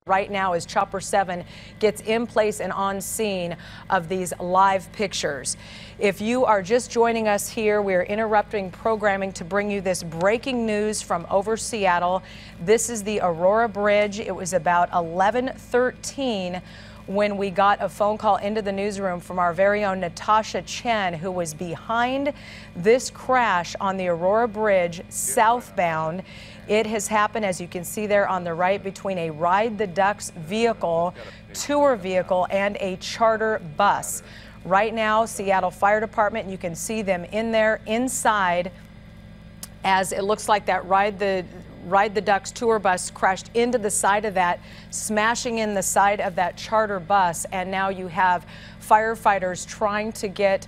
right now as Chopper 7 gets in place and on scene of these live pictures. If you are just joining us here, we're interrupting programming to bring you this breaking news from over Seattle. This is the Aurora Bridge. It was about 11:13 when we got a phone call into the newsroom from our very own Natasha Chen, who was behind this crash on the Aurora Bridge southbound. It has happened, as you can see there on the right, between a Ride the Ducks vehicle, tour vehicle, and a charter bus. Right now, Seattle Fire Department, you can see them in there inside, as it looks like that Ride the Ducks tour bus crashed into the side of that, smashing in the side of that charter bus. And now you have firefighters trying to get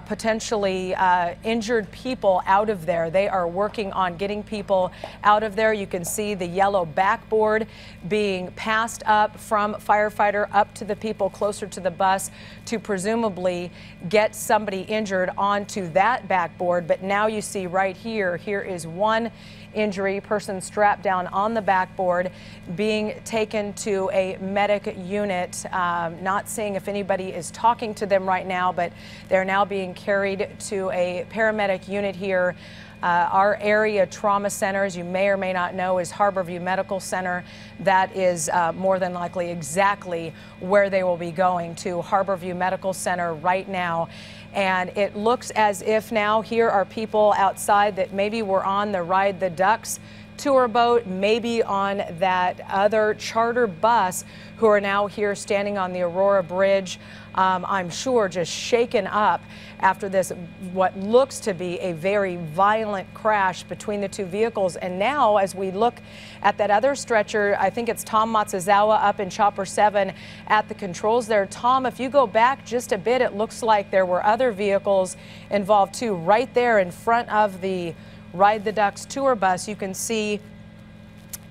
potentially injured people out of there. They are working on getting people out of there. You can see the yellow backboard being passed up from firefighter up to the people closer to the bus to presumably get somebody injured onto that backboard. But now you see right here, here is one injury, person strapped down on the backboard, being taken to a medic unit. Not seeing if anybody is talking to them right now, but they're now being carried to a paramedic unit here. Our area trauma center, as you may or may not know, is Harborview Medical Center. That is more than likely exactly where they will be going, to Harborview Medical Center right now. And it looks as if now here are people outside that maybe were on the Ride the Ducks tour boat, maybe on that other charter bus, who are now here standing on the Aurora Bridge. I'm sure just shaken up after this, what looks to be a very violent crash between the two vehicles. And now, as we look at that other stretcher, I think it's Tom Matsuzawa up in Chopper 7 at the controls there. Tom, if you go back just a bit, it looks like there were other vehicles involved too. Right there in front of the Ride the Ducks tour bus, you can see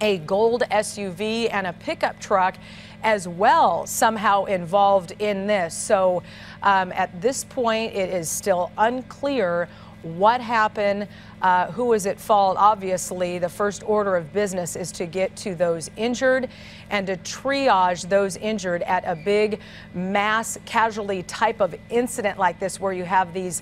a gold SUV and a pickup truck as well somehow involved in this. So at this point, it is still unclear what happened, who is at fault. Obviously, the first order of business is to get to those injured and to triage those injured at a big mass casualty type of incident like this, where you have these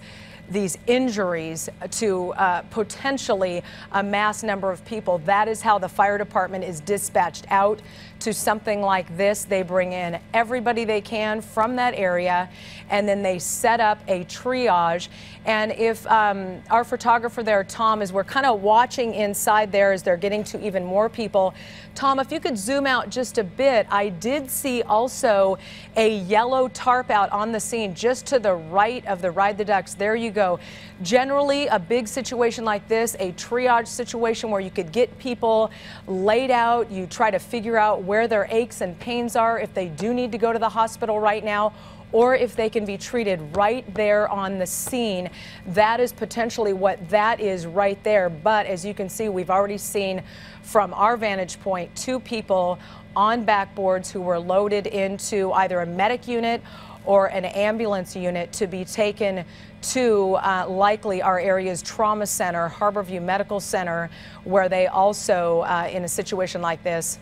injuries to potentially a mass number of people. That is how the fire department is dispatched out to something like this. They bring in everybody they can from that area, and then they set up a triage. And if our photographer there, Tom, as we're kind of watching inside there as they're getting to even more people, Tom, if you could zoom out just a bit, I did see also a yellow tarp out on the scene just to the right of the Ride the Ducks. There you go. Generally, a big situation like this, a triage situation where you could get people laid out, you try to figure out where their aches and pains are, if they do need to go to the hospital right now, or if they can be treated right there on the scene. That is potentially what that is right there. But as you can see, we've already seen from our vantage point 2 people on backboards who were loaded into either a medic unit or an ambulance unit to be taken to likely our area's trauma center, Harborview Medical Center, where they also, in a situation like this,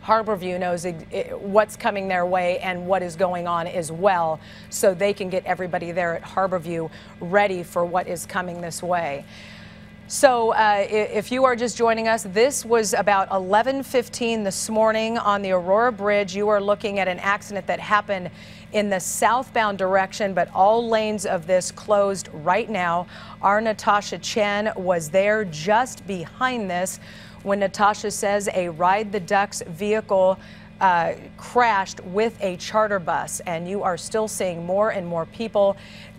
Harborview knows what's coming their way and what is going on as well, so they can get everybody there at Harborview ready for what is coming this way. So if you are just joining us, this was about 11:15 this morning on the Aurora Bridge. You are looking at an accident that happened in the southbound direction, but all lanes of this closed right now. Our Natasha Chen was there just behind this when Natasha says a Ride the Ducks vehicle crashed with a charter bus, and you are still seeing more and more people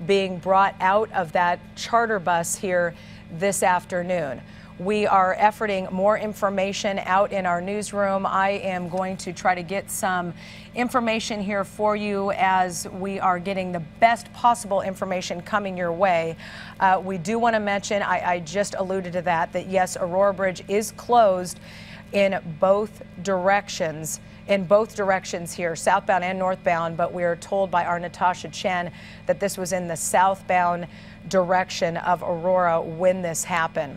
being brought out of that charter bus here this afternoon. We are efforting more information out in our newsroom. I am going to try to get some information here for you as we are getting the best possible information coming your way. We do want to mention, I just alluded to that yes, Aurora Bridge is closed in both directions. Here, southbound and northbound, but we are told by our Natasha Chen that this was in the southbound direction of Aurora when this happened.